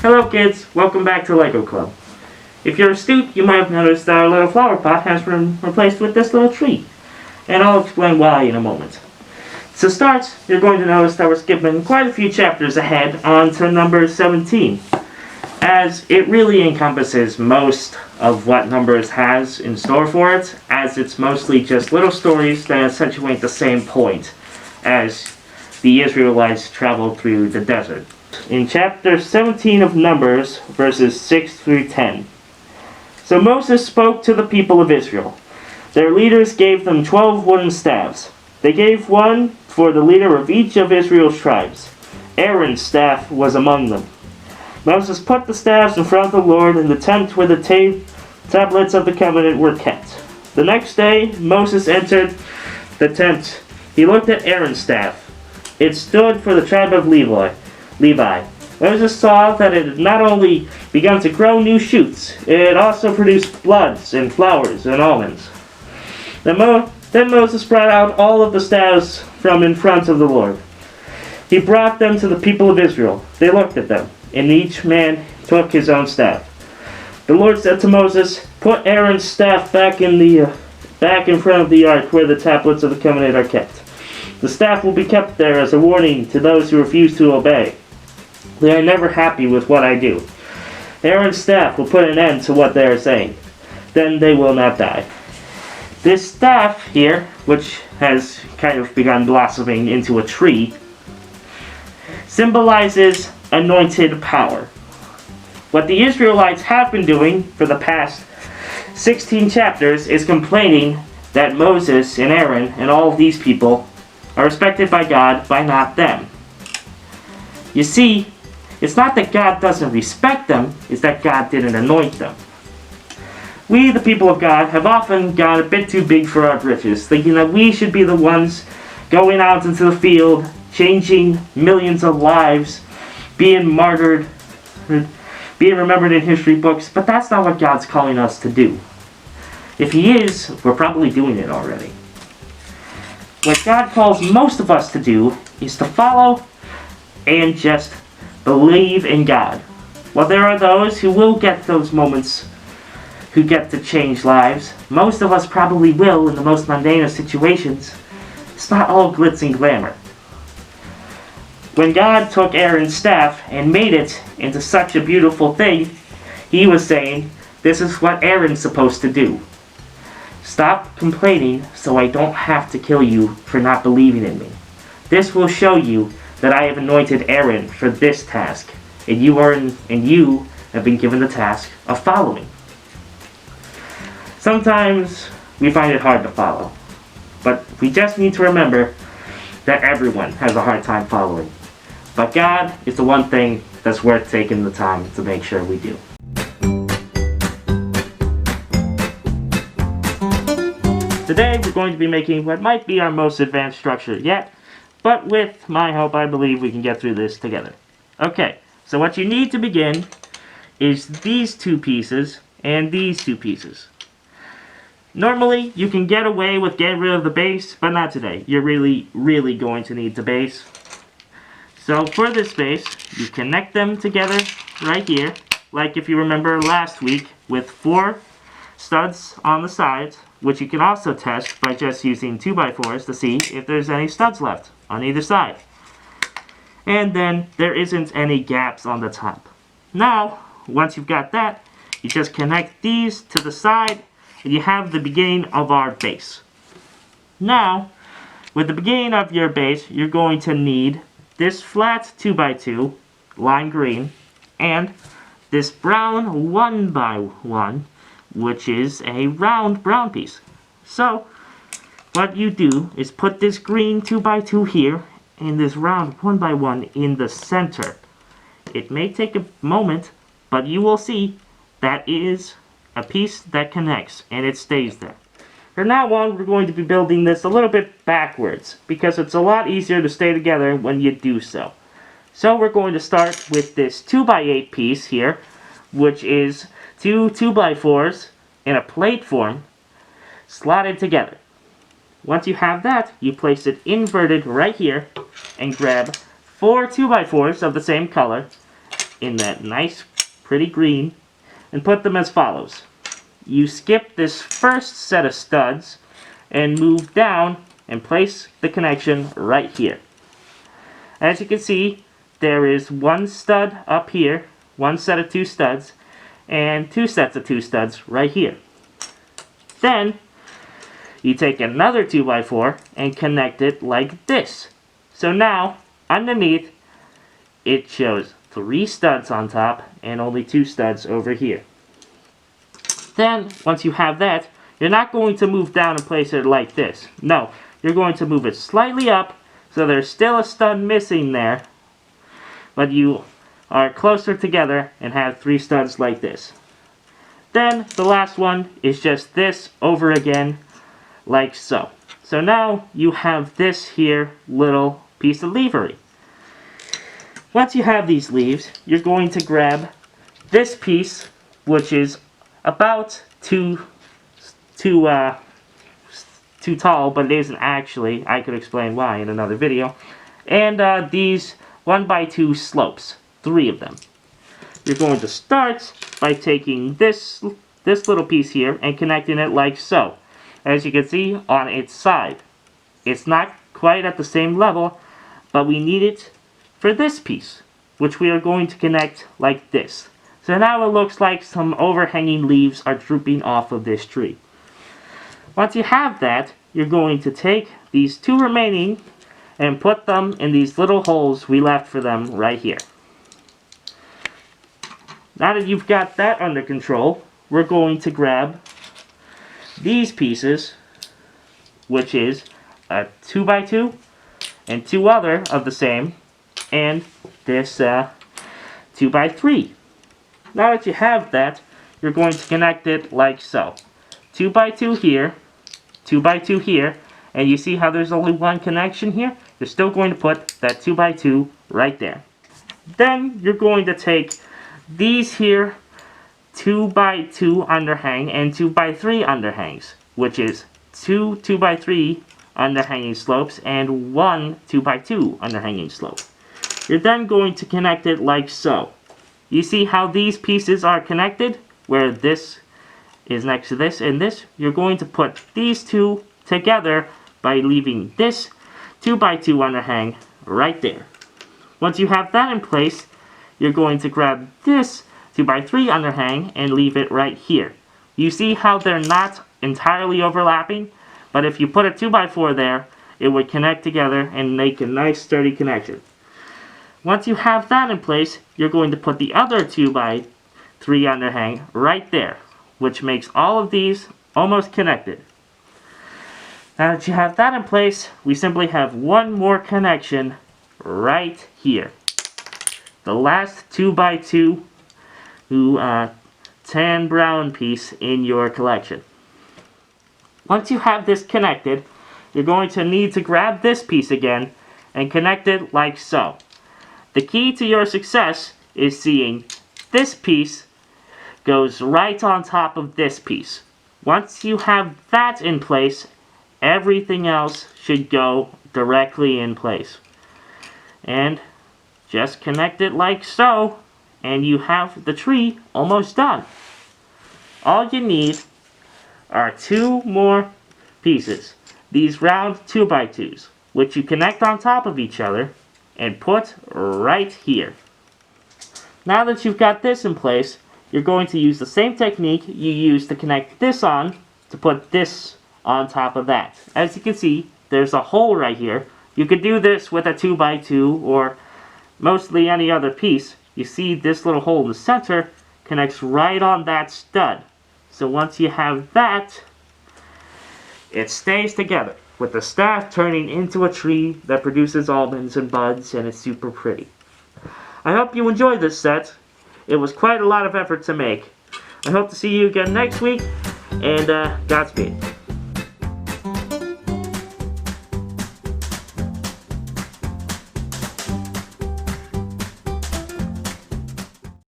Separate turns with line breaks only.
Hello kids, welcome back to LEGO Club. If you're astute, you might have noticed that our little flower pot has been replaced with this little tree. And I'll explain why in a moment. To start, you're going to notice that we're skipping quite a few chapters ahead on to number 17, as it really encompasses most of what Numbers has in store for it, as it's mostly just little stories that accentuate the same point as the Israelites traveled through the desert. In chapter 17 of Numbers, verses 6 through 10. So Moses spoke to the people of Israel. Their leaders gave them 12 wooden staffs. They gave one for the leader of each of Israel's tribes. Aaron's staff was among them. Moses put the staffs in front of the Lord in the tent where the tablets of the covenant were kept. The next day, Moses entered the tent. He looked at Aaron's staff. It stood for the tribe of Levi. Moses saw that it had not only begun to grow new shoots, it also produced buds and flowers and almonds. Then Moses brought out all of the staffs from in front of the Lord. He brought them to the people of Israel. They looked at them, and each man took his own staff. The Lord said to Moses, "Put Aaron's staff back in front of the ark where the tablets of the covenant are kept. The staff will be kept there as a warning to those who refuse to obey. They are never happy with what I do. Aaron's staff will put an end to what they are saying. Then they will not die." This staff here, which has kind of begun blossoming into a tree, symbolizes anointed power. What the Israelites have been doing for the past 16 chapters is complaining that Moses and Aaron and all of these people are respected by God, by not them. You see, it's not that God doesn't respect them, it's that God didn't anoint them. We, the people of God, have often got a bit too big for our britches, thinking that we should be the ones going out into the field, changing millions of lives, being martyred, being remembered in history books, but that's not what God's calling us to do. If He is, we're probably doing it already. What God calls most of us to do is to follow and just believe in God. While there are those who will get those moments, who get to change lives, most of us probably will in the most mundane of situations. It's not all glitz and glamour. When God took Aaron's staff and made it into such a beautiful thing, He was saying, this is what Aaron's supposed to do. Stop complaining so I don't have to kill you for not believing in me. This will show you that I have anointed Aaron for this task, and you have been given the task of following. Sometimes we find it hard to follow, but we just need to remember that everyone has a hard time following. But God is the one thing that's worth taking the time to make sure we do. Today we're going to be making what might be our most advanced structure yet, but with my help I believe we can get through this together. Okay, so what you need to begin is these two pieces and these two pieces. Normally you can get away with getting rid of the base, but not today. You're really going to need the base. So for this base, you connect them together right here, like if you remember last week, with 4 studs on the sides, which you can also test by just using 2x4s to see if there's any studs left on either side. And then there isn't any gaps on the top. Now, once you've got that, you just connect these to the side, and you have the beginning of our base. Now, with the beginning of your base, you're going to need this flat 2x2, lime green, and this brown 1x1, which is a round brown piece. So, what you do is put this green 2x2 here, and this round 1x1 in the center. It may take a moment, but you will see that is a piece that connects, and it stays there. From now on, we're going to be building this a little bit backwards, because it's a lot easier to stay together when you do so. So we're going to start with this 2x8 piece here, which is 2 2x4s in a plate form, slotted together. Once you have that, you place it inverted right here, and grab 4 2x4s of the same color, in that nice, pretty green and put them as follows. You skip this first set of studs and move down and place the connection right here. As you can see, there is one stud up here, one set of 2 studs, and 2 sets of 2 studs right here. Then, you take another 2x4 and connect it like this. So now, underneath, it shows 3 studs on top and only 2 studs over here. Then, once you have that, you're not going to move down and place it like this. No, you're going to move it slightly up, so there's still a stud missing there, but you are closer together and have 3 studs like this. Then, the last one is just this over again, like so. So now, you have this here little piece of levery. Once you have these leaves, you're going to grab this piece, which is about too tall, but it isn't actually. I could explain why in another video. And these 1x2 slopes, 3 of them. You're going to start by taking this little piece here and connecting it like so. As you can see, on its side. It's not quite at the same level, but we need it for this piece, which we are going to connect like this. So now it looks like some overhanging leaves are drooping off of this tree. Once you have that, you're going to take these 2 remaining and put them in these little holes we left for them right here. Now that you've got that under control, we're going to grab these pieces, which is a 2x2 and 2 other of the same, and this 2x3. Now that you have that, you're going to connect it like so. 2x2 here, 2x2 here, and you see how there's only one connection here? You're still going to put that 2x2 right there. Then you're going to take these here 2x2 underhang and 2x3 underhangs, which is 2 2x3 underhanging slopes and 1 2x2 underhanging slope. You're then going to connect it like so. You see how these pieces are connected? Where this is next to this and this? You're going to put these 2 together by leaving this 2x2 underhang right there. Once you have that in place, you're going to grab this 2x3 underhang and leave it right here. You see how they're not entirely overlapping? But if you put a 2x4 there, it would connect together and make a nice sturdy connection. Once you have that in place, you're going to put the other 2x3 underhang right there, which makes all of these almost connected. Now that you have that in place, we simply have one more connection right here. The last 2x2 tan brown piece in your collection. Once you have this connected, you're going to need to grab this piece again and connect it like so. The key to your success is seeing this piece goes right on top of this piece. Once you have that in place, everything else should go directly in place. And just connect it like so, and you have the tree almost done. All you need are 2 more pieces, these round 2x2s, which you connect on top of each other and put right here. Now that you've got this in place, you're going to use the same technique you used to connect this on to put this on top of that. As you can see, there's a hole right here. You could do this with a 2x2 or mostly any other piece. You see this little hole in the center connects right on that stud. So once you have that, it stays together with the staff turning into a tree that produces almonds and buds, and it's super pretty. I hope you enjoyed this set. It was quite a lot of effort to make. I hope to see you again next week, and Godspeed.